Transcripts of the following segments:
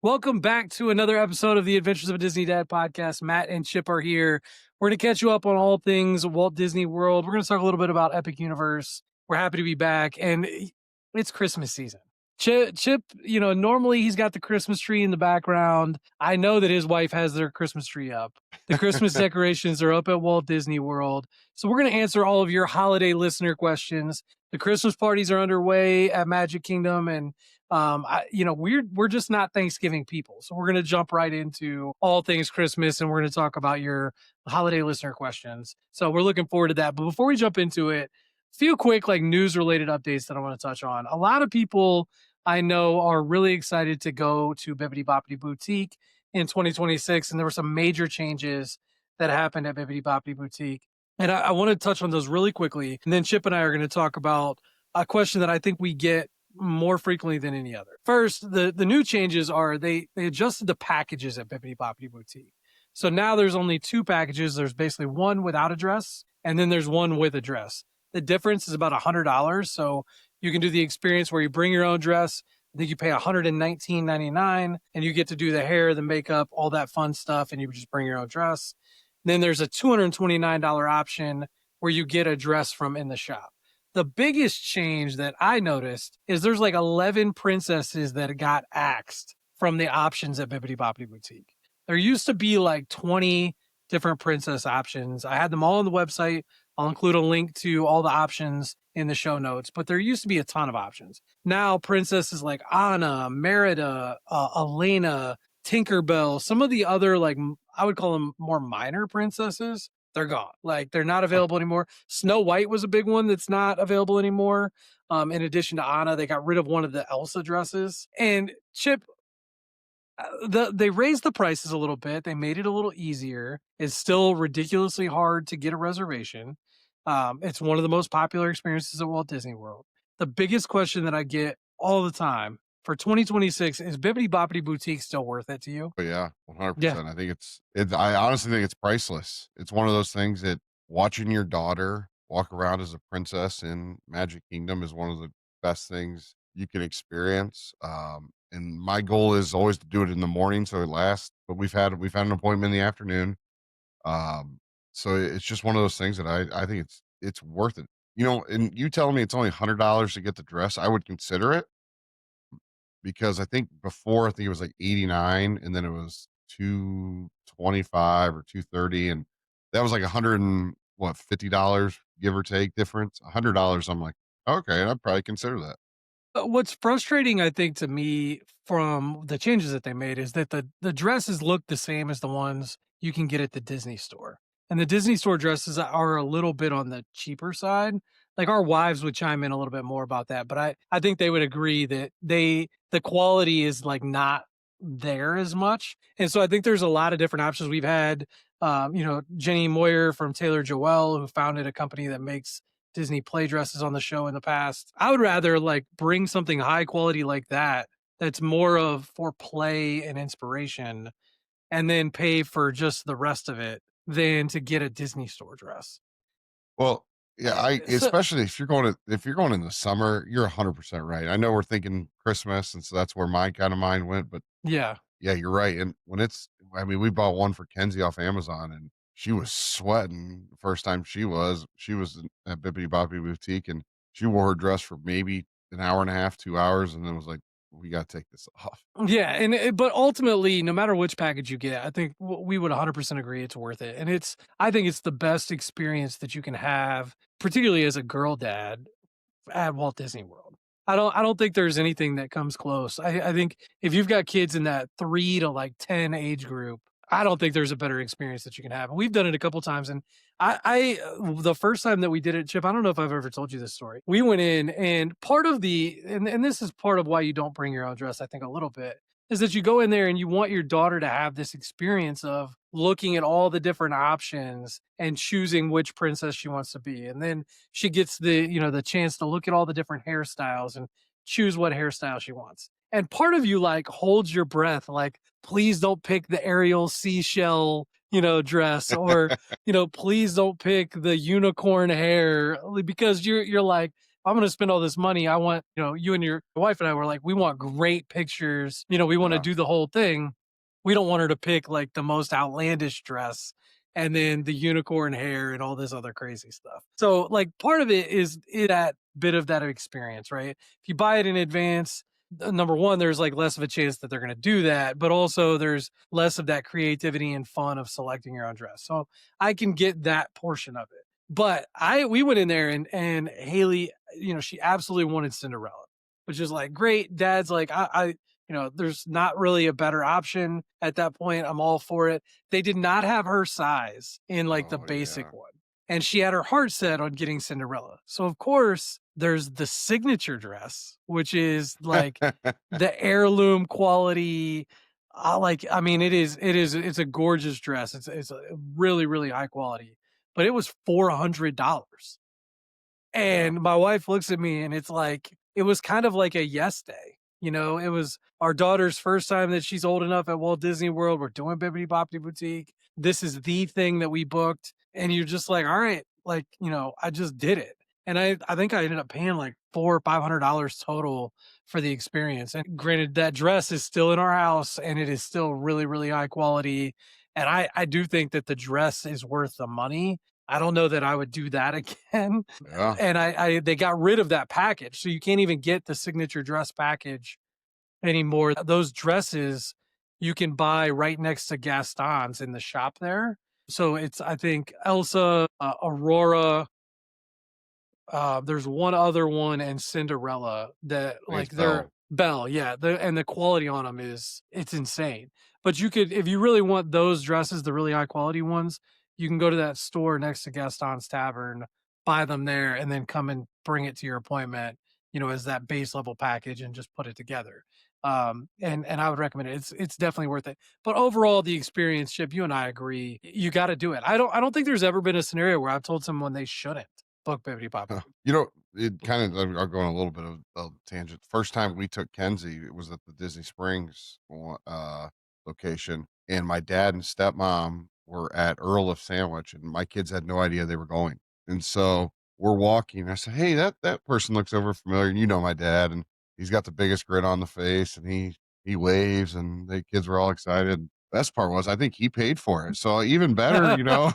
Welcome back to another episode of the Adventures of a Disney Dad podcast. Matt and Chip are here. We're going to catch you up on all things Walt Disney World. We're going to talk a little bit about Epic Universe. We're happy to be back, and it's Christmas season. Chip, normally he's got the Christmas tree in the background. I know that his wife has their Christmas tree up. The Christmas decorations are up at Walt Disney World. So we're going to answer all of your holiday listener questions. The Christmas parties are underway at Magic Kingdom, and we're just not Thanksgiving people. So we're going to jump right into all things Christmas, and we're going to talk about your holiday listener questions. So we're looking forward to that. But before we jump into it, a few quick news related updates that I want to touch on. A lot of people I know are really excited to go to Bibbidi Bobbidi Boutique in 2026, and there were some major changes that happened at Bibbidi Bobbidi Boutique. And I want to touch on those really quickly. And then Chip and I are going to talk about a question that I think we get more frequently than any other. First, the new changes are they adjusted the packages at Bibbidi Bobbidi Boutique. So now there's only two packages. There's basically one without a dress, and then there's one with a dress. The difference is about $100. So you can do the experience where you bring your own dress. I think you pay $119.99, and you get to do the hair, the makeup, all that fun stuff, and you just bring your own dress. Then there's a $229 option where you get a dress from in the shop. The biggest change that I noticed is there's 11 princesses that got axed from the options at Bibbidi Bobbidi Boutique. There used to be 20 different princess options. I had them all on the website. I'll include a link to all the options in the show notes, but there used to be a ton of options. Now princesses like Anna, Merida, Elena, Tinkerbell, some of the other I would call them more minor princesses, they're gone. They're not available anymore. Snow White was a big one that's not available anymore. In addition to Anna, they got rid of one of the Elsa dresses. And Chip, they raised the prices a little bit. They made it a little easier. It's still ridiculously hard to get a reservation. It's one of the most popular experiences at Walt Disney World. The biggest question that I get all the time for 2026 is Bibbidi Bobbidi Boutique still worth it to you? But yeah, 100%. Yeah. I think I honestly think it's priceless. It's one of those things that watching your daughter walk around as a princess in Magic Kingdom is one of the best things you can experience. And my goal is always to do it in the morning so it lasts. But we've had an appointment in the afternoon. So it's just one of those things that I think it's worth it. And you telling me it's only $100 to get the dress, I would consider it. Because I think before, I think it was 89, and then it was 225 or 230, and that was $50 give or take difference. $100, I'm like, okay, I'd probably consider that. What's frustrating, I think, to me from the changes that they made is that the dresses look the same as the ones you can get at the Disney store. And the Disney store dresses are a little bit on the cheaper side. Our wives would chime in a little bit more about that, but I think they would agree that the quality is not there as much. And so I think there's a lot of different options. We've had Jenny Moyer from Taylor Joel, who founded a company that makes Disney play dresses on the show in the past. I would rather bring something high quality like that that's more of for play and inspiration, and then pay for just the rest of it than to get a Disney store dress. Well, yeah, especially if you're going in the summer, you're 100% right. I know we're thinking Christmas, and so that's where my kind of mind went, but yeah, you're right. And we bought one for Kenzie off Amazon, and she was sweating the first time she was at Bibbidi Bobbidi Boutique, and she wore her dress for maybe an hour and a half, 2 hours, and then was like, we got to take this off. Yeah. But ultimately, no matter which package you get, I think we would 100% agree it's worth it. And I think it's the best experience that you can have, particularly as a girl dad at Walt Disney World. I don't think there's anything that comes close. I think if you've got kids in that 3 to 10 age group, I don't think there's a better experience that you can have. We've done it a couple times, and I the first time that we did it, Chip, I don't know if I've ever told you this story. We went in, and part of and this is part of why you don't bring your own dress, I think, a little bit, is that you go in there and you want your daughter to have this experience of looking at all the different options and choosing which princess she wants to be. And then she gets the chance to look at all the different hairstyles and choose what hairstyle she wants. And part of you holds your breath, please don't pick the Ariel seashell, dress, or, please don't pick the unicorn hair, because you're like, I'm going to spend all this money. I want, you and your wife and I were like, we want great pictures. We want to Yeah. do the whole thing. We don't want her to pick like the most outlandish dress and then the unicorn hair and all this other crazy stuff. So, like, part of it is that bit of that experience, right? If you buy it in advance, number one, there's like less of a chance that they're going to do that, but also there's less of that creativity and fun of selecting your own dress. So I can get that portion of it. But we went in there and Haley, she absolutely wanted Cinderella, which is like great. Dad's like, there's not really a better option at that point. I'm all for it. They did not have her size in like the Oh basic yeah. one. And she had her heart set on getting Cinderella. So of course, there's the signature dress, which is like the heirloom quality. It's a gorgeous dress. It's a really, really high quality, but it was $400. Yeah. And my wife looks at me and it's like, it was kind of like a yes day. It was our daughter's first time that she's old enough at Walt Disney World. We're doing Bibbidi Bobbidi Boutique. This is the thing that we booked. And you're just like, all right, like, I just did it. And I think I ended up paying like $400 or $500 total for the experience. And granted, that dress is still in our house and it is still really, really high quality. And I do think that the dress is worth the money. I don't know that I would do that again. Yeah. And they got rid of that package. So you can't even get the signature dress package anymore. Those dresses you can buy right next to Gaston's in the shop there. So it's, I think, Elsa, Aurora, there's one other one and Cinderella that I think like it's they're Belle. Belle, yeah, and the quality on them it's insane. But you could, if you really want those dresses, the really high quality ones, you can go to that store next to Gaston's Tavern, buy them there, and then come and bring it to your appointment, as that base level package and just put it together. And I would recommend it. It's definitely worth it. But overall, the experience, Chip, you and I agree, you got to do it. I don't think there's ever been a scenario where I've told someone they shouldn't book Bibbidi Bobbidi. You know, it kind of I'll go on a little bit of a tangent. First time we took Kenzie, it was at the Disney Springs location, and my dad and stepmom were at Earl of Sandwich, and my kids had no idea they were going. And so we're walking. I said, "Hey, that person looks over familiar." And you know my dad, and he's got the biggest grin on the face, and he waves, and the kids were all excited. Best part was I think he paid for it, so even better, you know.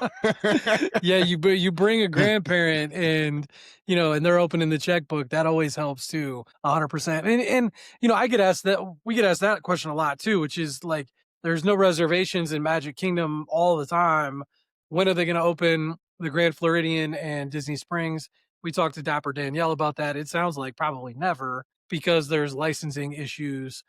Yeah, you bring a grandparent and they're opening the checkbook. That always helps too, 100%. And I get asked that we get asked that question a lot too, which is like, there's no reservations in Magic Kingdom all the time. When are they going to open the Grand Floridian and Disney Springs? We talked to Dapper Danielle about that. It sounds like probably never because there's licensing issues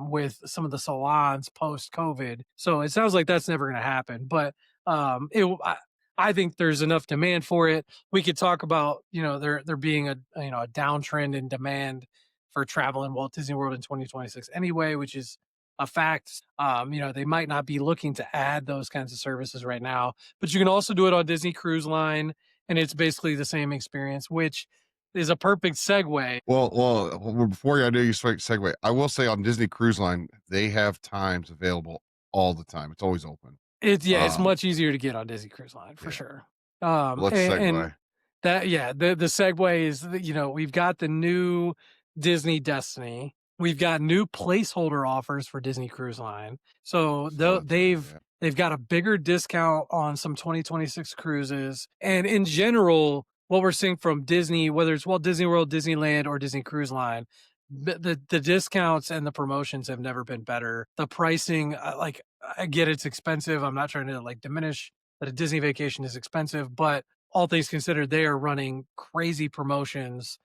with some of the salons post COVID. So it sounds like that's never going to happen. But I think there's enough demand for it. We could talk about there being a downtrend in demand for travel in Walt Disney World in 2026 anyway, which is a fact. They might not be looking to add those kinds of services right now, but you can also do it on Disney Cruise Line, and it's basically the same experience, which is a perfect segue. Well, before I do you segue, I will say on Disney Cruise Line, they have times available all the time. It's always open. It's Um, much easier to get on Disney Cruise Line for yeah. sure. Let's And segue. that, yeah, the segue is that, we've got the new Disney Destiny. We've got new placeholder offers for Disney Cruise Line. So Saw that today. Yeah. they've got a bigger discount on some 2026 cruises. And in general, what we're seeing from Disney, whether it's Walt Disney World, Disneyland, or Disney Cruise Line, the discounts and the promotions have never been better. The pricing, like, I get it's expensive. I'm not trying to like diminish that a Disney vacation is expensive, but all things considered, they are running crazy promotions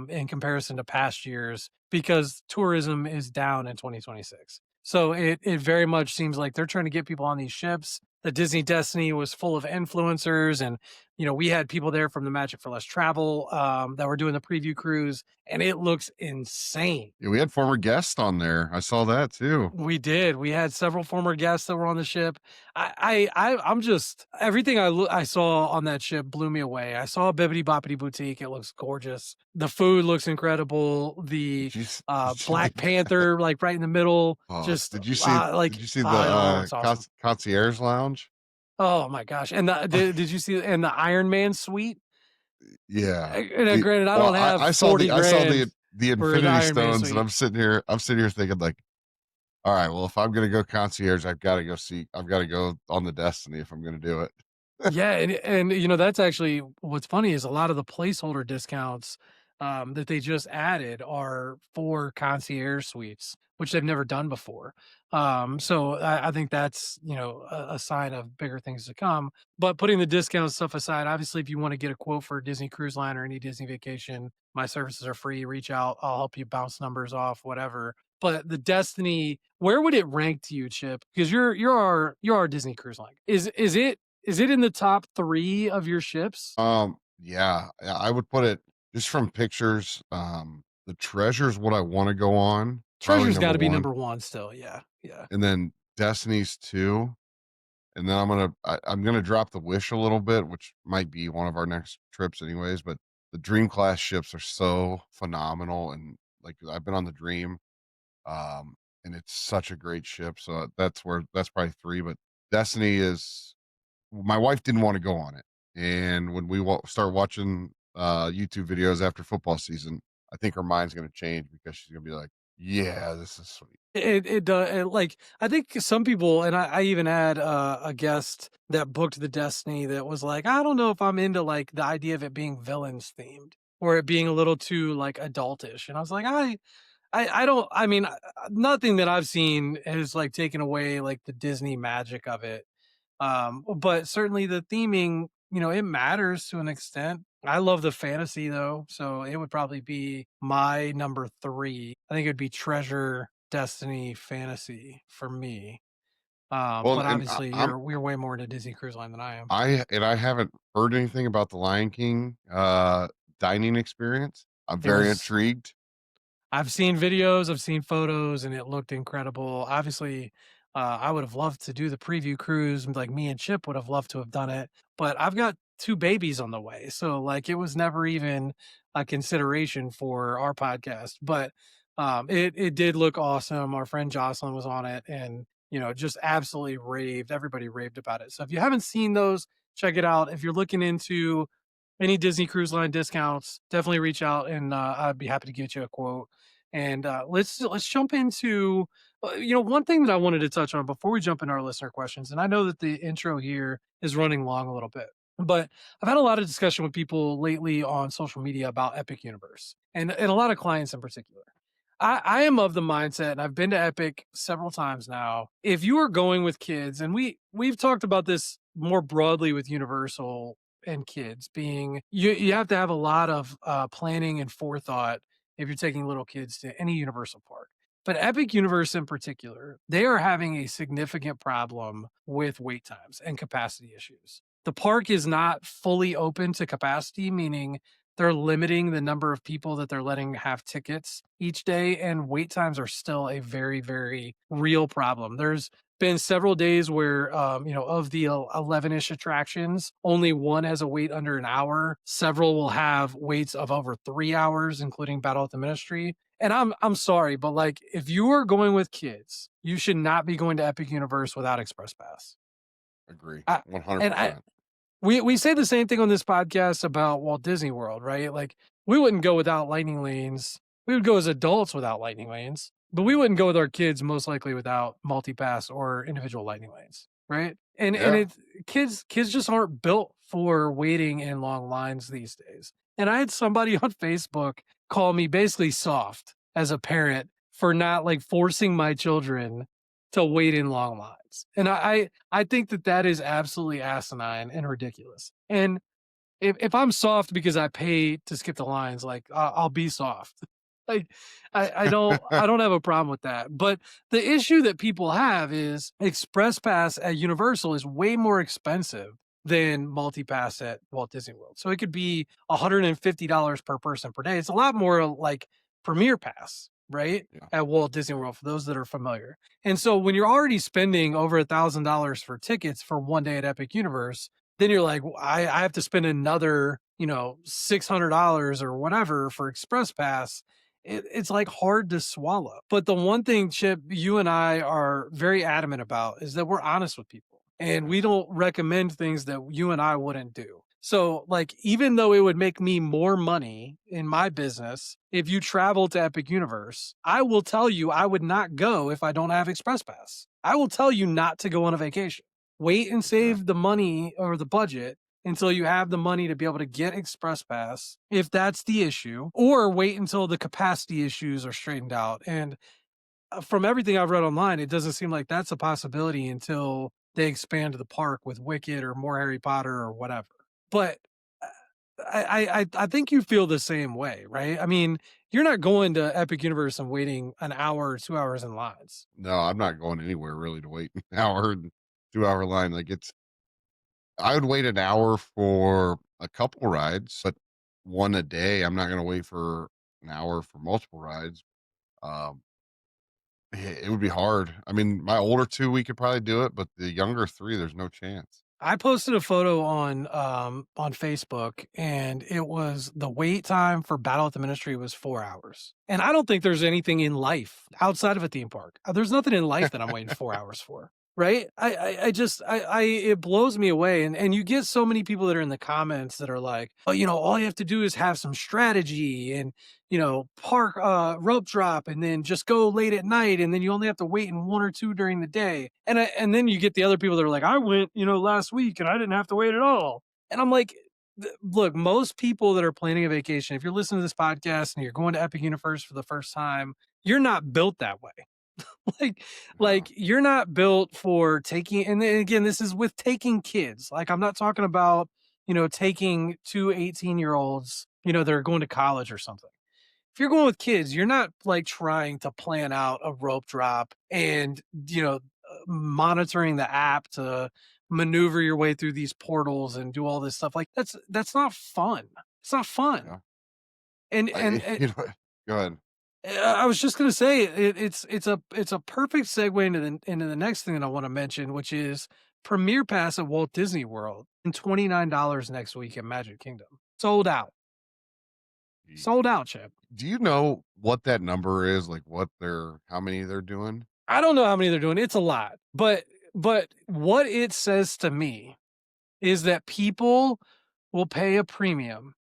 in comparison to past years because tourism is down in 2026. So it very much seems like they're trying to get people on these ships. The Disney Destiny was full of influencers, and we had people there from the Magic for Less Travel that were doing the preview cruise, and it looks insane. Yeah, we had former guests on there. I saw that too. We did. We had several former guests that were on the ship. I'm just everything I saw on that ship blew me away. I saw Bibbidi Bobbidi Boutique. It looks gorgeous. The food looks incredible. The Did you s- Black Panther, like right in the middle, oh, just did you see the it looks awesome. concierge lounge? Oh my gosh! And did you see and the Iron Man suite? Yeah. Granted, I Well, don't have I saw 40 grand the for an Infinity Iron Man Stones, and suite. I'm sitting here thinking like, all right, well, if I'm gonna go concierge, I've got to go on the Destiny if I'm gonna do it. Yeah, that's actually what's funny is a lot of the placeholder discounts, that they just added are for concierge suites, which they've never done before. So I think that's, a sign of bigger things to come. But putting the discount stuff aside, obviously, if you want to get a quote for a Disney Cruise Line or any Disney vacation, my services are free. Reach out. I'll help you bounce numbers off, whatever. But the Destiny, where would it rank to you, Chip? Because you're our Disney Cruise Line. Is it in the top 3 of your ships? Yeah, I would put it just from pictures. The Treasure's what I want to go on, probably Treasure's number gotta be one, number 1 still, yeah, yeah. and then Destiny's two, and then I'm gonna drop the Wish a little bit, which might be one of our next trips, anyways. But the Dream class ships are so phenomenal, and like I've been on the Dream, and it's such a great ship. So that's probably three. But Destiny is my wife didn't want to go on it, and when we start watching YouTube videos after football season, I think her mind's going to change because she's going to be like, "Yeah, this is sweet." It does, like, I think some people, and I even had, a guest that booked the Destiny that was like, "I don't know if I'm into, like, the idea of it being villains themed or it being a little too, like, adultish," and I was like, I don't I mean, nothing that I've seen has, like, taken away, like, the Disney magic of it. But certainly the theming, it matters to an extent. I love the fantasy though, so it would probably be my number 3. I think it'd be Treasure, Destiny, Fantasy for me. Well, But and obviously we're way more into Disney Cruise Line than I am. I haven't heard anything about the Lion King dining experience. I'm It very was intrigued. I've seen videos, I've seen photos, and it looked incredible. Obviously, I would have loved to do the preview cruise, and like me and Chip would have loved to have done it, but I've got 2 babies on the way, so like it was never even a consideration for our podcast. But it did look awesome. Our friend Jocelyn was on it, and just absolutely raved. Everybody raved about it. So if you haven't seen those, check it out. If you're looking into any Disney Cruise Line discounts, definitely reach out and I'd be happy to get you a quote. And let's jump into one thing that I wanted to touch on before we jump into our listener questions. And I know that the intro here is running long a little bit, but I've had a lot of discussion with people lately on social media about Epic Universe and a lot of clients in particular. I am of the mindset, and I've been to Epic several times now. If you are going with kids, and we've talked about this more broadly with Universal and kids, being you have to have a lot of planning and forethought if you're taking little kids to any Universal park. But Epic Universe in particular, they are having a significant problem with wait times and capacity issues. The park is not fully open to capacity, meaning they're limiting the number of people that they're letting have tickets each day, and wait times are still a very, very real problem. There's been several days where, of the 11-ish attractions, only one has a wait under an hour. Several will have waits of over 3 hours, including Battle at the Ministry. And I'm sorry, but like if you are going with kids, you should not be going to Epic Universe without Express Pass. Agree, I, and I 100%. we say the same thing on this podcast about Walt Disney World, right? Like we wouldn't go without lightning lanes. We would go as adults without lightning lanes, but we wouldn't go with our kids most likely without multi-pass or individual lightning lanes, right? And Yeah, it kids just aren't built for waiting in long lines these days. And I had somebody on Facebook call me basically soft as a parent for not like forcing my children to wait in long lines. And I think that that is absolutely asinine and ridiculous. And if I'm soft because I pay to skip the lines, like I'll be soft. Like I don't have a problem with that. But the issue that people have is Express Pass at Universal is way more expensive than multi-pass at Walt Disney World. So it could be $150 per person per day. It's a lot more like Premier Pass, right? yeah, At Walt Disney World for those that are familiar. And so when you're already spending over $1,000 for tickets for one day at Epic Universe, then you're like, "Well, I have to spend another, $600 or whatever for Express Pass." It's like hard to swallow. But the one thing, Chip, you and I are very adamant about is that we're honest with people and yeah, we don't recommend things that you and I wouldn't do. So, like, even though it would make me more money in my business if you travel to Epic Universe, I will tell you I would not go if I don't have Express Pass. I will tell you not to go on a vacation. Wait and save the Exactly. money or the budget until you have the money to be able to get Express Pass if that's the issue, or wait until the capacity issues are straightened out. And from everything I've read online, it doesn't seem like that's a possibility until they expand the park with Wicked or more Harry Potter or whatever. But uh, I think you feel the same way, right? I mean, you're not going to Epic Universe and waiting an hour or 2 hours in lines. No, I'm not going anywhere really to wait an hour and 2 hour line. Like I would wait an hour for a couple rides, but one a day. I'm not going to wait for an hour for multiple rides. Um, it would be hard. I mean, my older two, we could probably do it, but the younger three, there's no chance. I posted a photo on Facebook, and it was the wait time for Battle at the Ministry was 4 hours. And I don't think there's anything in life outside of a theme park. There's nothing in life that I'm waiting 4 hours for. Right? I just it blows me away. And you get so many people that are in the comments that are like, oh, all you have to do is have some strategy and park rope drop and then just go late at night and then you only have to wait in one or two during the day. And then you get the other people that are like, I went, last week and I didn't have to wait at all. And I'm like, look, most people that are planning a vacation, if you're listening to this podcast and you're going to Epic Universe for the first time, you're not built that way. like No, you're not built for taking, and then again, this is with taking kids. Like, I'm not talking about, taking two 18-year-olds, that are going to college or something. If you're going with kids, you're not like trying to plan out a rope drop and, monitoring the app to maneuver your way through these portals and do all this stuff. Like, that's not fun. It's not fun. yeah. And and Go ahead. I was just gonna say it's a perfect segue into the next thing that I want to mention, which is Premier Pass at Walt Disney World and $29 next week at Magic Kingdom. Sold out. Jeez. Sold out, Chip. Do you know what that number is? Like how many they're doing? I don't know how many they're doing. It's a lot. But what it says to me is that people will pay a premium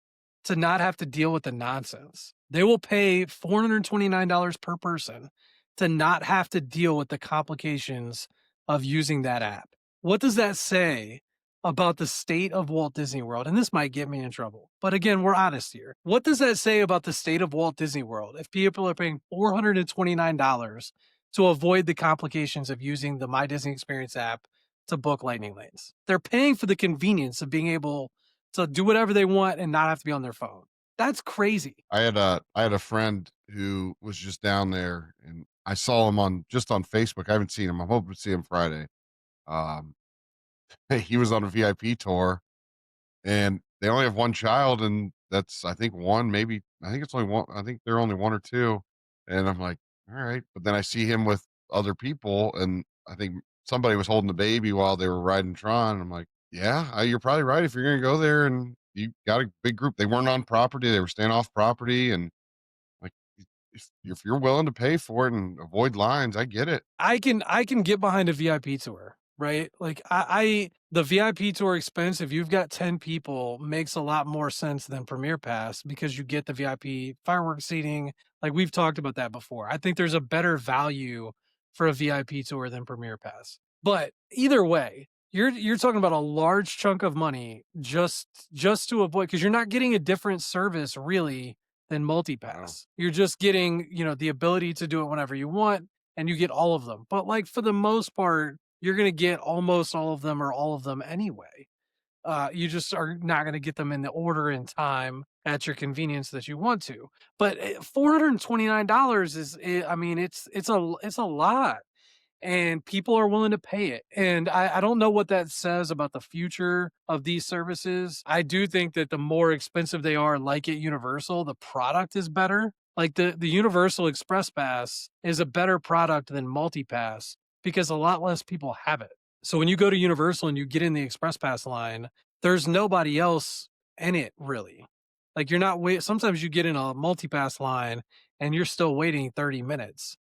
to not have to deal with the nonsense. They will pay $429 per person to not have to deal with the complications of using that app. What does that say about the state of Walt Disney World? And this might get me in trouble, but again, we're honest here. What does that say about the state of Walt Disney World if people are paying $429 to avoid the complications of using the My Disney Experience app to book lightning lanes? They're paying for the convenience of being able to do whatever they want and not have to be on their phone. That's crazy. I had a friend who was just down there, and I saw him on Facebook. I haven't seen him. I'm hoping to see him Friday. Um, he was on a VIP tour, and they only have one child, and that's I think one, maybe I think it's only one. I think they're only one or two, and I'm like, all right. But then I see him with other people, and I think somebody was holding the baby while they were riding Tron. I'm like, yeah, you're probably right. If you're gonna go there and you got a big group, they weren't on property, they were staying off property, and like if you're willing to pay for it and avoid lines, I get it. I can get behind a VIP tour, right? Like I the VIP tour expense, if you've got 10 people, makes a lot more sense than Premier Pass because you get the VIP fireworks seating. Like, we've talked about that before. I think there's a better value for a VIP tour than Premier Pass. But either way, you're talking about a large chunk of money just to avoid, because you're not getting a different service really than No, MultiPass. You're just getting, the ability to do it whenever you want, and you get all of them. But like, for the most part, you're going to get almost all of them or all of them anyway. You just are not going to get them in the order and time at your convenience that you want to. But $429 I mean, it's a lot, and people are willing to pay it. And I don't know what that says about the future of these services. I do think that the more expensive they are, like at Universal, the product is better. Like, the Universal Express Pass is a better product than MultiPass because a lot less people have it. So when you go to Universal and you get in the Express Pass line, there's nobody else in it really. Like, you're not wait. Sometimes you get in a MultiPass line and you're still waiting 30 minutes,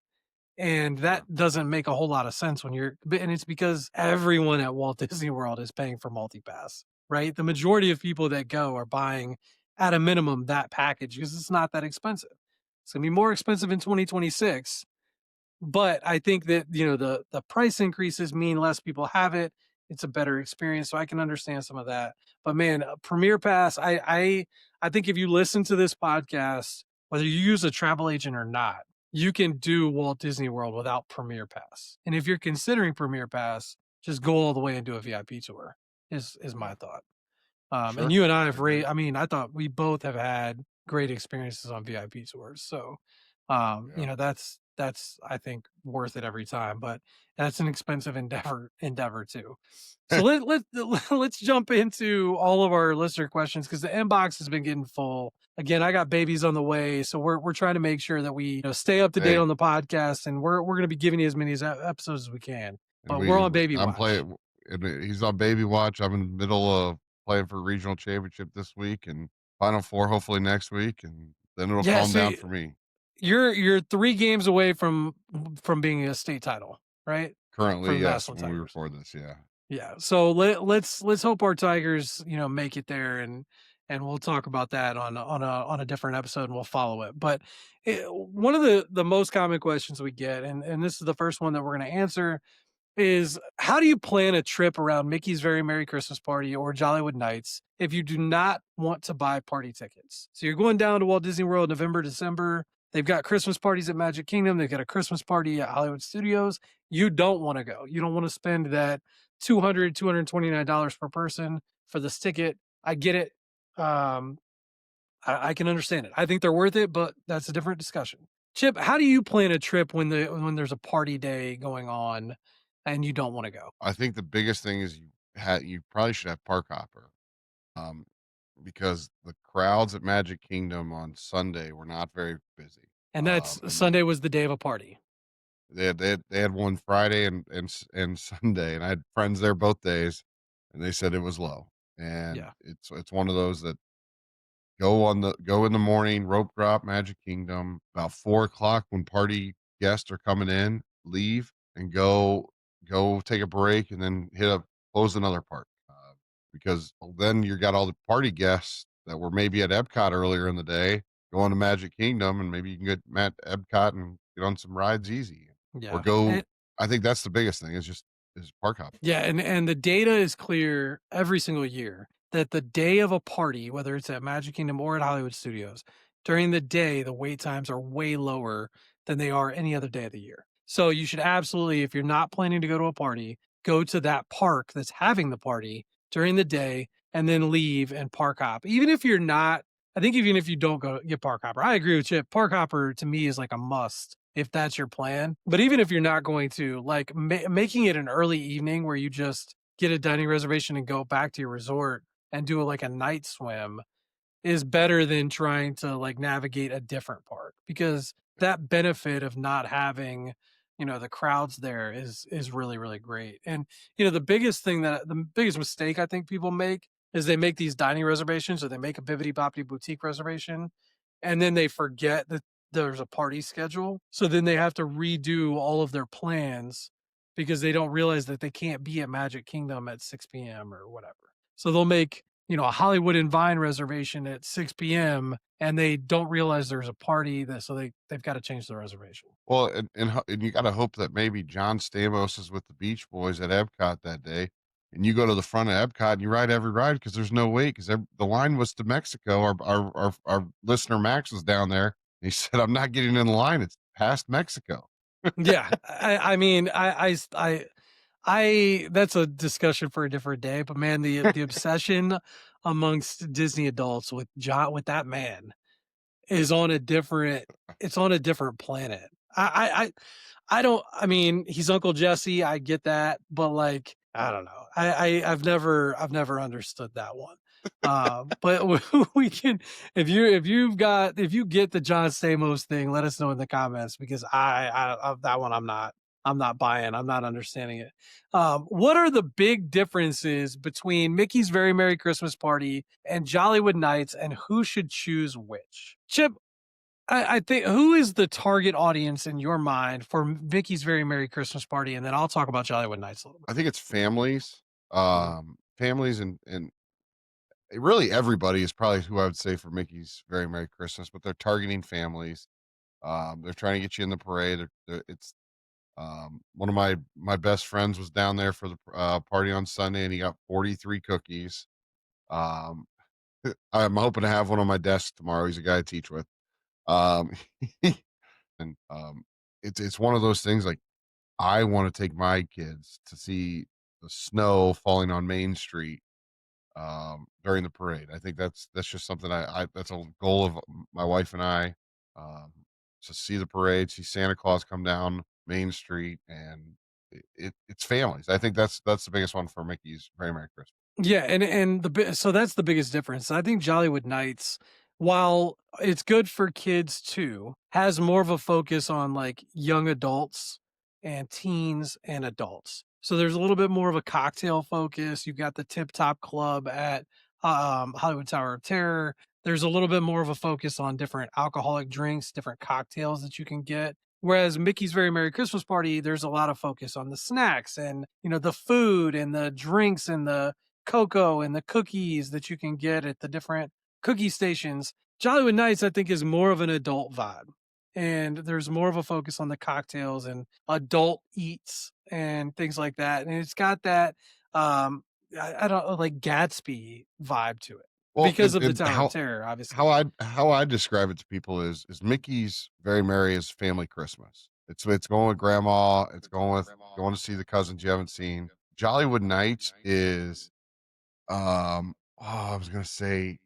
and yeah. that doesn't make a whole lot of sense and it's because everyone at Walt Disney World is paying for MultiPass. right? The majority of people that go are buying at a minimum that package because it's not that expensive. It's gonna be more expensive in 2026, but I think that, the price increases mean less people have it. It's a better experience, so I can understand some of that. But man, Premier Pass, I think if you listen to this podcast, whether you use a travel agent or not, you can do Walt Disney World without Premier Pass. And if you're considering Premier Pass, just go all the way and do a VIP tour. Is my Yeah. thought. And Sure. you and I I have agree. I mean, I thought we both have had great experiences on VIP tours. So, Yeah. that's I think worth it every time, but that's an expensive endeavor too. So let's jump into all of our listener questions because the inbox has been getting full. Again, I got babies on the way, so we're trying to make sure that we stay up to date Hey, on the podcast, and we're going to be giving you as many episodes as we can. and But we're we on baby I'm watch. playing, and he's on baby watch. I'm in the middle of playing for regional championship this week and Final Four hopefully next week, and then it'll Yeah, calm so down for me. you're 3 games away from being a state title, right? For Currently, the yes, Massillon when we Tigers. record this, yeah. Yeah. So let's hope our Tigers, make it there, and we'll talk about that on a different episode, and we'll follow it. But one of the most common questions we get, and this is the first one that we're going to answer, is how do you plan a trip around Mickey's Very Merry Christmas Party or Jollywood Nights if you do not want to buy party tickets? So you're going down to Walt Disney World November, December. They've got Christmas parties at Magic Kingdom. They've got a Christmas party at Hollywood Studios. You don't want to go. You don't want to spend that $229 per person for this ticket. I get it. Um, I can understand it. I think they're worth it, but that's a different discussion. Chip, how do you plan a trip when there's a party day going on and you don't want to go? I think the biggest thing is you probably should have park hopper, um, because the crowds at Magic Kingdom on Sunday were not very busy, And that's and Sunday was the day of a party. they had one Friday and Sunday, and I had friends there both days, and they said it was low, and Yeah. it's one of those that go in the morning, rope drop, Magic Kingdom, about 4 o'clock when party guests are coming in, leave and go take a break and then close another park. Because then you got all the party guests that were maybe at Epcot earlier in the day going to Magic Kingdom, and maybe you can get Matt Epcot and get on some rides easy. Or Yeah. go I think that's the biggest thing is park hopping. Yeah, and the data is clear every single year that the day of a party, whether it's at Magic Kingdom or at Hollywood Studios, during the day, the wait times are way lower than they are any other day of the year. So you should absolutely, if you're not planning to go to a party, go to that park that's having the party during the day and then leave and park hop. Even if you're not, I think even if you don't go get park hopper, I agree with Chip. Park hopper to me is like a must if that's your plan. But even if you're not going to, like making it an early evening where you just get a dining reservation and go back to your resort and do like a night swim is better than trying to like navigate a different park because that benefit of not having the crowds there is really really great. And the biggest mistake I think people make is they make these dining reservations or they make a Bibbidi Bobbidi Boutique reservation and then they forget that there's a party schedule. So then they have to redo all of their plans because they don't realize that they can't be at Magic Kingdom at 6 p.m. or whatever. So they'll make, a Hollywood and Vine reservation at 6 p.m. and they don't realize there's a party so they've got to change the reservation. Well, and you gotta hope that maybe John Stamos is with the Beach Boys at Epcot that day, and you go to the front of Epcot and you ride every ride because there's no wait 'cause the line was to Mexico. Our listener Max was down there. And he said, "I'm not getting in the line. It's past Mexico." Yeah. I mean, that's a discussion for a different day, but man, the obsession amongst Disney adults with that man is on a different it's on a different planet. I don't I mean, he's Uncle Jesse, I get that, but like, I don't know. I've never understood that one. But we can if you get the John Stamos thing, let us know in the comments because that one I'm not buying. I'm not understanding it. What are the big differences between Mickey's Very Merry Christmas Party and Jollywood Nights, and who should choose which? Chip, I think who is the target audience in your mind for Mickey's Very Merry Christmas Party, and then I'll talk about Jollywood Nights a little bit. I think it's families, Mhm. families and really everybody is probably who I would say for Mickey's Very Merry Christmas, but they're targeting families. They're trying to get you in the parade. It's one of my best friends was down there for the party on Sunday, and he got 43 cookies. Um, I'm hoping to have one on my desk tomorrow. He's a guy I teach with. Um, and it's one of those things like I want to take my kids to see the snow falling on Main Street during the parade. I think that's just something I that's a goal of my wife and I, um, to see the parade, see Santa Claus come down Main Street, and it's families. I think that's the biggest one for Mickey's Very Merry Christmas. Yeah, and so that's the biggest difference. I think Jollywood Nights, while it's good for kids too, has more of a focus on like young adults and teens and adults. So there's a little bit more of a cocktail focus. You've got the Tip Top Club at Hollywood Tower of Terror. There's a little bit more of a focus on different alcoholic drinks, different cocktails that you can get. Whereas Mickey's Very Merry Christmas Party, there's a lot of focus on the snacks and the food and the drinks and the cocoa and the cookies that you can get at the different cookie stations. Jollywood Nights, I think, is more of an adult vibe. And there's more of a focus on the cocktails and adult eats and things like that. And it's got that I don't know, like Gatsby vibe to it Well, because of the and Tower of Terror, obviously. how I describe it to people is Mickey's Very Merry is family Christmas. It's going with grandma. It's going to see the cousins you haven't seen. Jollywood Nights is I was gonna say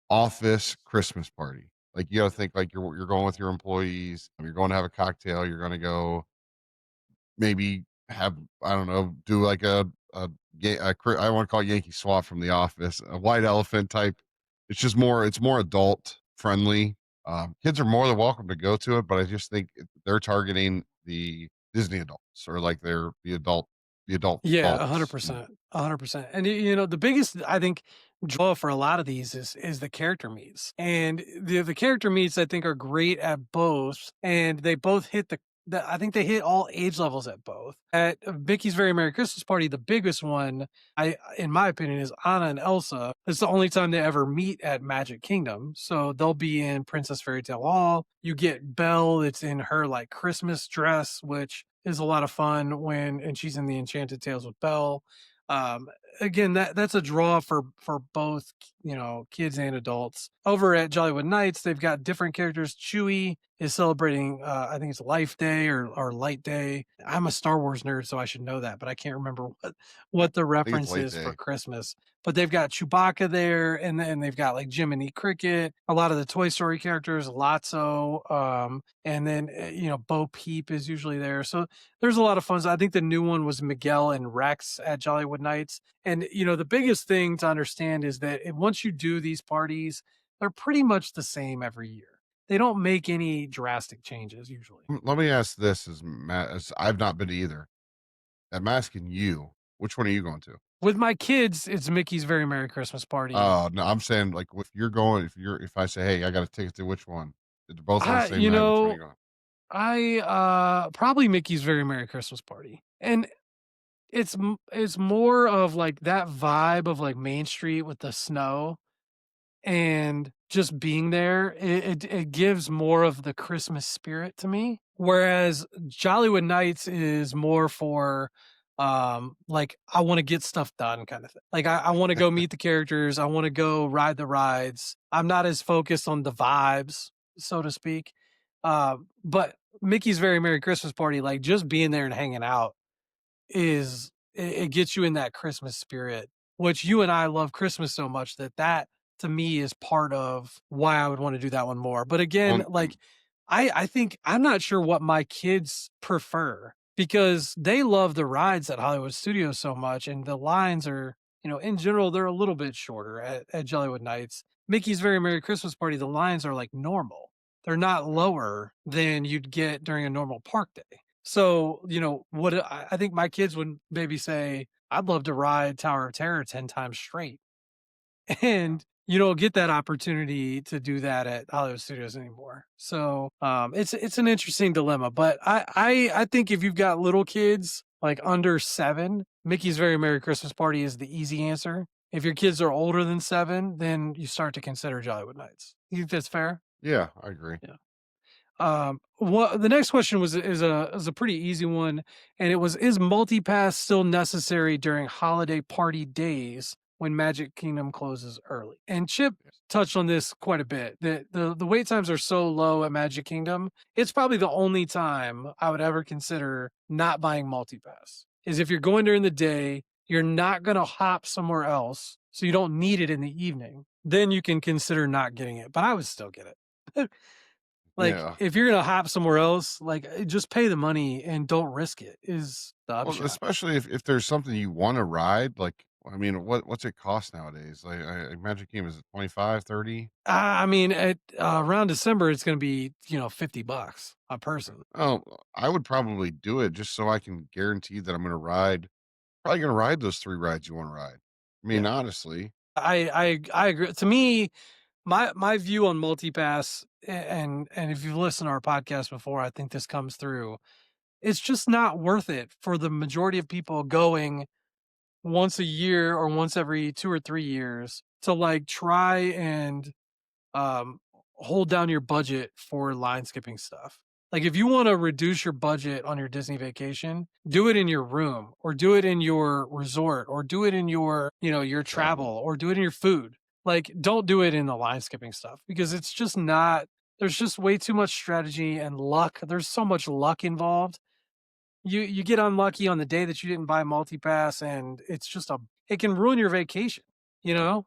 office Christmas party. Like, you gotta think like you're going with your employees, you're going to have a cocktail, you're gonna go maybe have, I don't know, do like I wanna call it Yankee Swap from The Office, a white elephant type. It's more adult friendly. Kids are more than welcome to go to it, but I just think they're targeting the Disney adults or like they're the adult Yeah, adults. 100%, 100%. And the biggest I think draw for a lot of these is the character meets. And the character meets I think are great at both, and they both hit I think they hit all age levels at both. At Mickey's Very Merry Christmas Party, the biggest one, in my opinion, is Anna and Elsa. It's the only time they ever meet at Magic Kingdom. So they'll be in Princess Fairy Tale Hall. You get Belle, it's in her like Christmas dress, which is a lot of fun and she's in the Enchanted Tales with Belle. Um, Again, that's a draw for both kids and adults. Over at Jollywood Nights, they've got different characters. Chewie is celebrating, I think it's Life Day or Light Day. I'm a Star Wars nerd, so I should know that, but I can't remember what the I think it's reference late is for day. Christmas. But they've got Chewbacca there, and then they've got like Jiminy Cricket, a lot of the Toy Story characters, Lotso, and then Bo Peep is usually there. So there's a lot of fun. So I think the new one was Miguel and Rex at Jollywood Nights. And the biggest thing to understand is that once you do these parties, they're pretty much the same every year. They don't make any drastic changes usually. Let me ask this as Matt, as I've not been to either. I'm asking you, which one are you going to? With my kids, it's Mickey's Very Merry Christmas Party. Oh, no, I'm saying like if you're going, if I say, hey, I got a ticket to which one? They're both on the I same you night. Which one are know you going? I probably Mickey's Very Merry Christmas Party. And it's more of like that vibe of like Main Street with the snow and just being there, it gives more of the Christmas spirit to me. Whereas Jollywood Nights is more for like I want to get stuff done kind of thing. Like I want to go meet the characters, I want to go ride the rides. I'm not as focused on the vibes, so to speak. But Mickey's Very Merry Christmas Party, like just being there and hanging out it gets you in that Christmas spirit, which you and I love Christmas so much that to me is part of why I would want to do that one more. But again, Well, like I think I'm not sure what my kids prefer because they love the rides at Hollywood Studios so much, and the lines are, in general, they're a little bit shorter at Jollywood Nights. Mickey's Very Merry Christmas Party, the lines are like normal. They're not lower than you'd get during a normal park day. So, what I think my kids would maybe say, I'd love to ride Tower of Terror 10 times straight. yeah. And you don't get that opportunity to do that at Hollywood Studios anymore. So it's an interesting dilemma. But I think if you've got little kids like under 7, Mickey's Very Merry Christmas Party is the easy answer. If your kids are older than 7, then you start to consider Jollywood Nights. You think that's fair? Yeah, I agree. Yeah. What the next question is a pretty easy one, and it was, is multipass still necessary during holiday party days when Magic Kingdom closes early? And Chip touched on this quite a bit. The wait times are so low at Magic Kingdom. It's probably the only time I would ever consider not buying multipass. Is if you're going during the day, you're not going to hop somewhere else, so you don't need it in the evening. Then you can consider not getting it. But I would still get it. Like, Yeah. if you're gonna hop somewhere else, like, just pay the money and don't risk it is the Well, upshot. especially if there's something you want to ride, like, I mean, what's it cost nowadays? Like, Magic Kingdom, is it 25, 30? I mean, at around December, it's gonna be, $50 a person. Oh, I would probably do it just so I can guarantee that I'm going to ride, probably going to ride those 3 rides you want to ride. I mean, Yeah. honestly, I agree. To me, my view on multipass, and if you've listened to our podcast before, I think this comes through. It's just not worth it for the majority of people going once a year or once every 2 or 3 years to, like, try and um, hold down your budget for line skipping stuff. Like, if you want to reduce your budget on your Disney vacation, do it in your room or do it in your resort or do it in your travel travel. or do it in your food. Like, don't do it in the line skipping stuff because it's just not, there's just way too much strategy and luck. There's so much luck involved. You get unlucky on the day that you didn't buy multipass and it's just it can ruin your vacation, you know?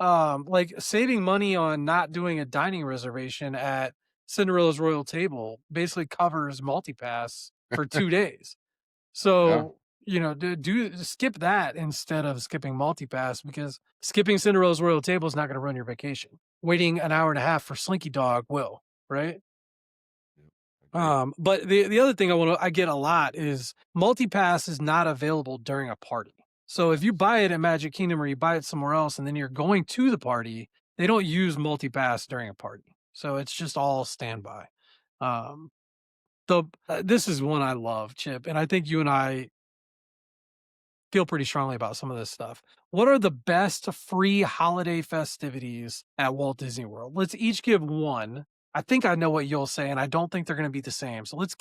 Like saving money on not doing a dining reservation at Cinderella's Royal Table basically covers multipass for 2 days. Yeah. So, skip that instead of skipping multipass because skipping Cinderella's Royal Table is not gonna ruin your vacation. Waiting an hour and a half for Slinky Dog will, right? Yep, agree. But the other thing I get a lot is multipass is not available during a party. So if you buy it at Magic Kingdom or you buy it somewhere else and then you're going to the party, they don't use multipass during a party. So it's just all standby. Um, this is one I love, Chip, and I think you and I feel pretty strongly about some of this stuff. What are the best free holiday festivities at Walt Disney World? Let's each give one. I think I know what you'll say, and I don't think they're going to be the same. So let's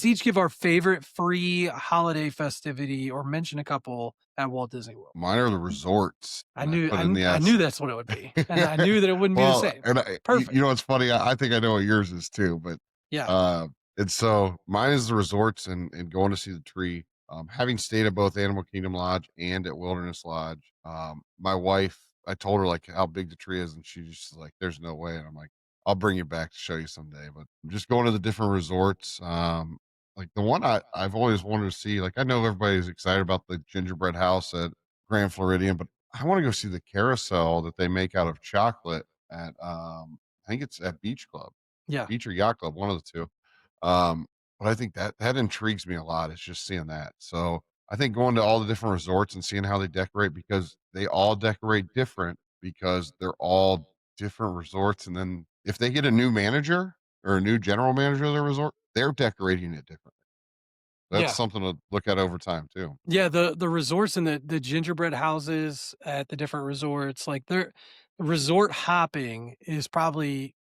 each give our favorite free holiday festivity or mention a couple at Walt Disney World. Mine are the resorts, and I put in the I S. knew that's what it would be, and I knew that it wouldn't be the Well, same. and you Perfect. know what's funny? I think I know what yours is too, but Yeah. uh, and so mine is the resorts and going to see the tree. Having stayed at both Animal Kingdom Lodge and at Wilderness Lodge, my wife, I told her like how big the tree is, and she just like, "There's no way." And I'm like, "I'll bring you back to show you someday." But just going to the different resorts, like the one I've always wanted to see. Like I know everybody's excited about the gingerbread house at Grand Floridian, but I want to go see the carousel that they make out of chocolate at I think it's at Beach Club, Yeah. Beach or Yacht Club, one of the two. Um, but I think that intrigues me a lot. It's just seeing that. So I think going to all the different resorts and seeing how they decorate because they all decorate different because they're all different resorts. And then if they get a new manager or a new general manager of their resort, they're decorating it differently. That's Yeah. something to look at over time too. Yeah, the resorts and the gingerbread houses at the different resorts, like, they're resort hopping is probably,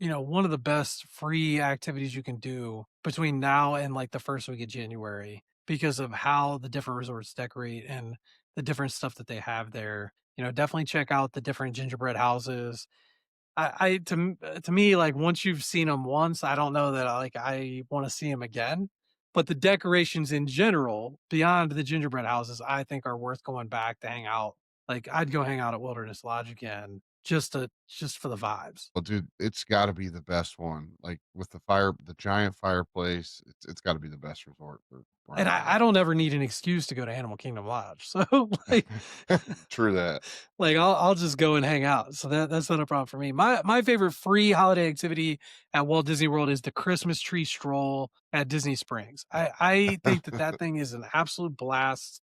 one of the best free activities you can do between now and, like, the 1st week of January because of how the different resorts decorate and the different stuff that they have there. Definitely check out the different gingerbread houses. To me, like, once you've seen them once, I don't know that I wanna see them again, but the decorations in general, beyond the gingerbread houses, I think are worth going back to hang out. Like, I'd go hang out at Wilderness Lodge again just for the vibes. Well, dude, it's got to be the best one. Like with the giant fireplace, it's got to be the best resort for where And I'm I at. don't ever need an excuse to go to Animal Kingdom Lodge, so, like True that. like, I'll just go and hang out, so that's not a problem for me. My favorite free holiday activity at Walt Disney World is the Christmas tree stroll at Disney Springs. I think that thing is an absolute blast.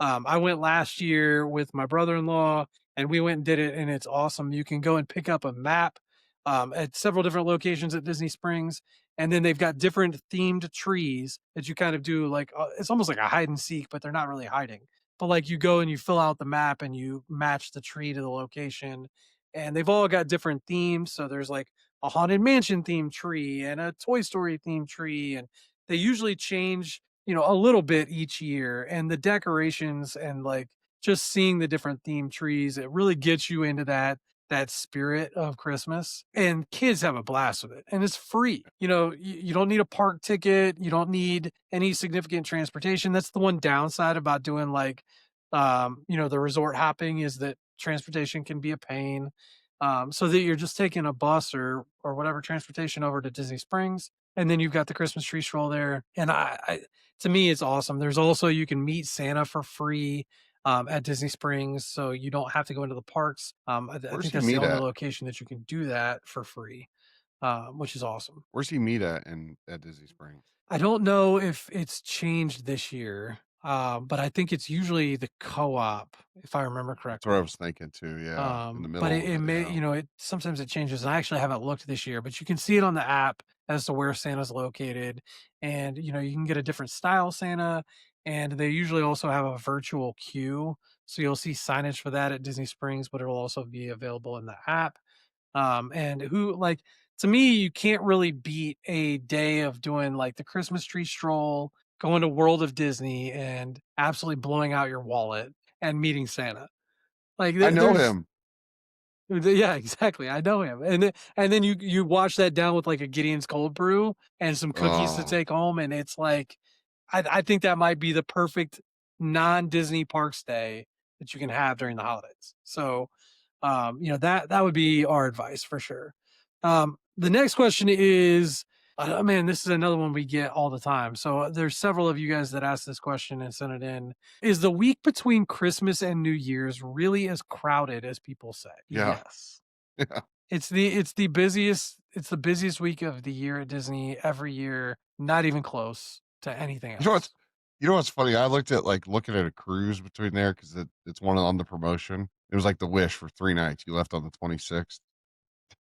I went last year with my brother-in-law, and we went and did it, and it's awesome. You can go and pick up a map, at several different locations at Disney Springs, and then they've got different themed trees that you kind of do like, it's almost like a hide and seek, but they're not really hiding. but like you go and you fill out the map and you match the tree to the location, and they've all got different themes. So there's like a haunted mansion themed tree and a Toy Story themed tree, and they usually change, a little bit each year. And the decorations and like just seeing the different themed trees, it really gets you into that spirit of Christmas. And kids have a blast with it. And it's free. You don't need a park ticket. You don't need any significant transportation. That's the one downside about doing like the resort hopping is that transportation can be a pain. So that you're just taking a bus or whatever transportation over to Disney Springs. And then you've got the Christmas tree stroll there. And to me, it's awesome. There's also, you can meet Santa for free at Disney Springs, so you don't have to go into the parks. I Where's think he that's the meet only at? location that you can do that for free, which is awesome. Where's he meet at in at Disney Springs? I don't know if it's changed this year, but I think it's usually the co-op, if I remember That's what I correctly. was thinking too. Yeah, in the But middle it, of it it. may, Yeah. it sometimes it changes. And I actually haven't looked this year, but you can see it on the app as to where Santa's located, and you can get a different style Santa, and they usually also have a virtual queue, so you'll see signage for that at Disney Springs, but it'll also be available in the app. And who like to me, you can't really beat a day of doing like the Christmas tree stroll, going to World of Disney, and absolutely blowing out your wallet and meeting Santa. Like I know there's him. yeah, exactly. I know him. And then you wash that down with like a Gideon's cold brew and some cookies to Oh, take home, and it's like I think that might be the perfect non-Disney parks day that you can have during the holidays. So that would be our advice for sure. The next question is, man, this is another one we get all the time. So there's several of you guys that asked this question and sent it in. Is the week between Christmas and New Year's really as crowded as people say? yeah. Yes. Yeah. It's the busiest week of the year at Disney every year, not even close to anything You know what's else. you know what's funny? I looked at looking at a cruise between there because it's one on the promotion. It was like the Wish for 3 nights. You left on the 26th.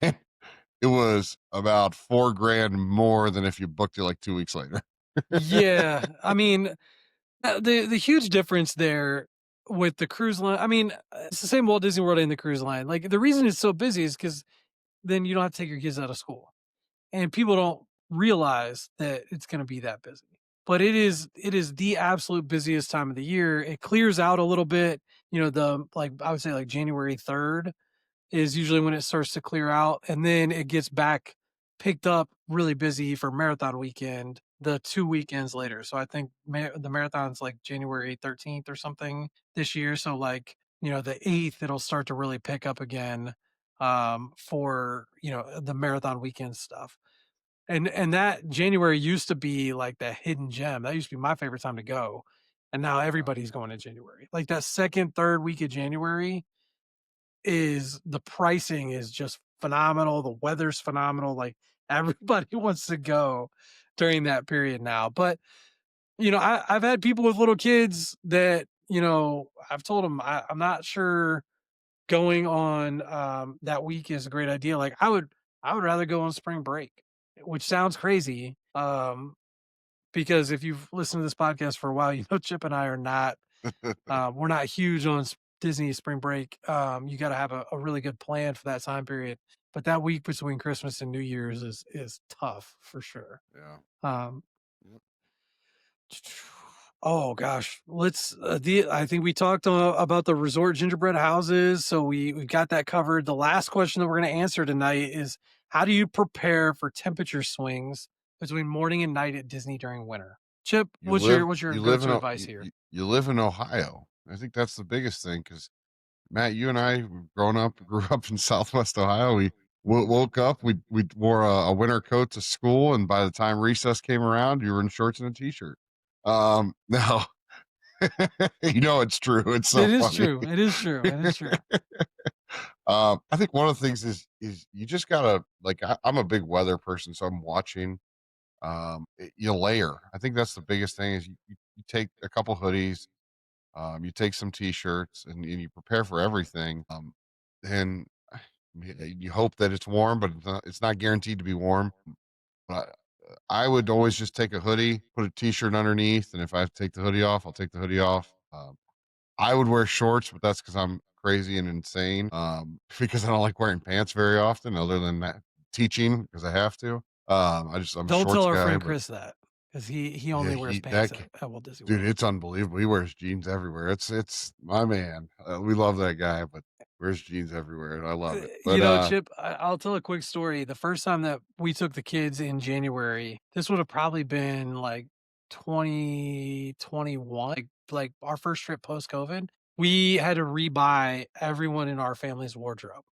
It was about 4 grand more than if you booked it like 2 weeks later. Yeah, I mean, the huge difference there with the cruise line, I mean, it's the same Walt Disney World and the cruise line. Like the reason it's so busy is because then you don't have to take your kids out of school, and people don't realize that it's going to be that busy. But it is the absolute busiest time of the year. It clears out a little bit, the like I would say like January 3rd is usually when it starts to clear out, and then it gets back picked up really busy for marathon weekend the 2 weekends later. So I think the marathon's like January 13th or something this year. So like the 8th it'll start to really pick up again for the marathon weekend stuff. And that January used to be like the hidden gem. That used to be my favorite time to go. And now everybody's going in January. Like that second, third week of January is the pricing is just phenomenal. The weather's phenomenal. Like everybody wants to go during that period now. But I've had people with little kids that I've told them I'm not sure going on that week is a great idea. Like I would rather go on spring break, which sounds crazy. Because if you've listened to this podcast for a while, Chip and I are not we're not huge on Disney spring break. You got to have a really good plan for that time period. But that week between Christmas and New Year's is tough for sure. Yeah. Um, Yep. oh gosh, I think we talked about the resort gingerbread houses, so we got that covered. The last question that we're going to answer tonight is, how do you prepare for temperature swings between morning and night at Disney during winter? Chip, what's your You go live in to advice here? you live in Ohio. I think that's the biggest thing because Matt, you and I, we've grew up in Southwest Ohio. We woke up, we wore a winter coat to school, and by the time recess came around, you were in shorts and a t-shirt. Now, it's true. It's so It is funny. true. It is true. It is true. I think one of the things is you just gotta I'm a big weather person, so I'm watching. You layer. I think that's the biggest thing is you take a couple hoodies, you take some t-shirts, and you prepare for everything. And you hope that it's warm, but it's not guaranteed to be warm. But I would always just take a hoodie, put a t-shirt underneath, and if I have to take the hoodie off, I'll take the hoodie off. I would wear shorts, but that's because I'm crazy and insane. Because I don't like wearing pants very often, other than that teaching because I have to. I'm a Don't tell shorts our guy, friend but Chris that, because he yeah, only wears he pants that at Walt Disney dude, World. it's unbelievable. He wears jeans everywhere. It's my man. We love that guy, but wears jeans everywhere, and I love it. You But know, Chip, I'll tell a quick story. The first time that we took the kids in January, this would have probably been like 2021, like our first trip post COVID. We had to rebuy everyone in our family's wardrobe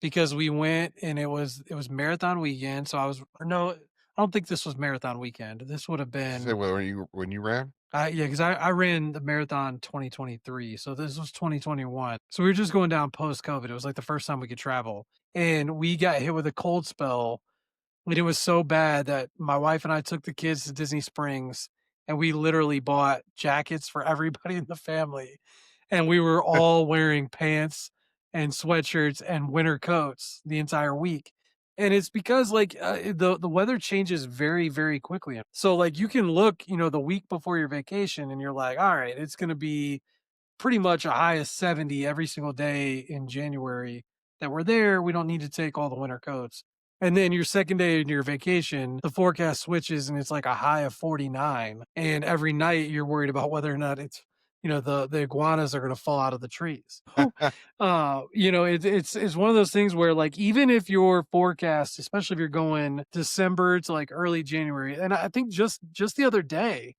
because we went and it was marathon weekend. So I was or no, I don't think this was marathon weekend. This would have did you say been when you ran? yeah, because I ran the marathon 2023, so this was 2021. So we were just going down post COVID. It was like the first time we could travel, and we got hit with a cold spell, and it was so bad that my wife and I took the kids to Disney Springs, and we literally bought jackets for everybody in the family, and we were all wearing pants and sweatshirts and winter coats the entire week. And it's because like the weather changes very very quickly. So like you can look, the week before your vacation and you're like, all right, it's going to be pretty much a high of 70 every single day in January that we're there. We don't need to take all the winter coats. And then your second day in your vacation, the forecast switches and it's like a high of 49. And every night you're worried about whether or not the iguanas are going to fall out of the trees. It's one of those things where like even if your forecast, especially if you're going December to like early January, and I think just the other day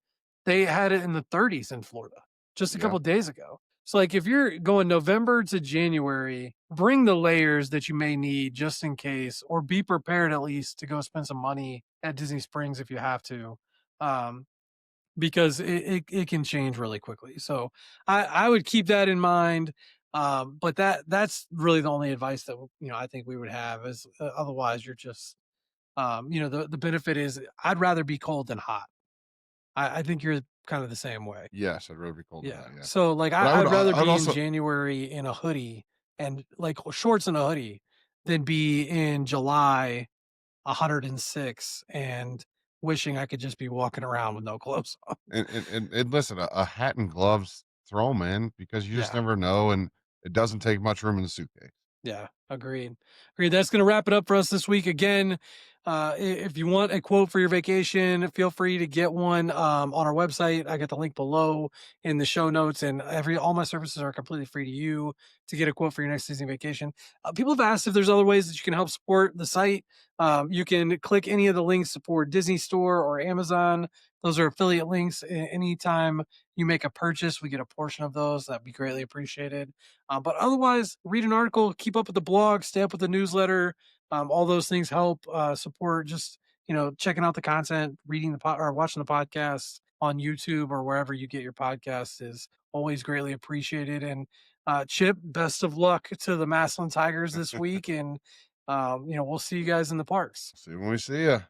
they had it in the 30s in Florida just a Yeah. couple of days ago. So like if you're going November to January, bring the layers that you may need just in case, or be prepared at least to go spend some money at Disney Springs if you have to. Um, because it can change really quickly. So I would keep that in mind. But that's really the only advice that I think we would have is otherwise you're just the benefit is I'd rather be cold than hot. I think you're kind of the same way. Yes, I'd rather be cold than Yeah. that. Yeah, So like but I'd rather I'd be in also January in a hoodie and like shorts and a hoodie than be in July 106 and wishing I could just be walking around with no clothes on. and listen, a hat and gloves, throw them in because you just Yeah. never know, and it doesn't take much room in the suitcase. Yeah, agreed. Agreed. That's going to wrap it up for us this week. Again, if you want a quote for your vacation, feel free to get one on our website. I got the link below in the show notes, and all my services are completely free to you to get a quote for your next Disney vacation. People have asked if there's other ways that you can help support the site. You can click any of the links for Disney Store or Amazon. Those are affiliate links. Anytime you make a purchase, we get a portion of those. That'd be greatly appreciated. But otherwise, read an article, keep up with the blog, stay up with the newsletter. All those things help support just checking out the content, reading or watching the podcasts on YouTube or wherever you get your podcasts is always greatly appreciated. And Chip, best of luck to the Massillon Tigers this week, and we'll see you guys in the parks. See you when we see you.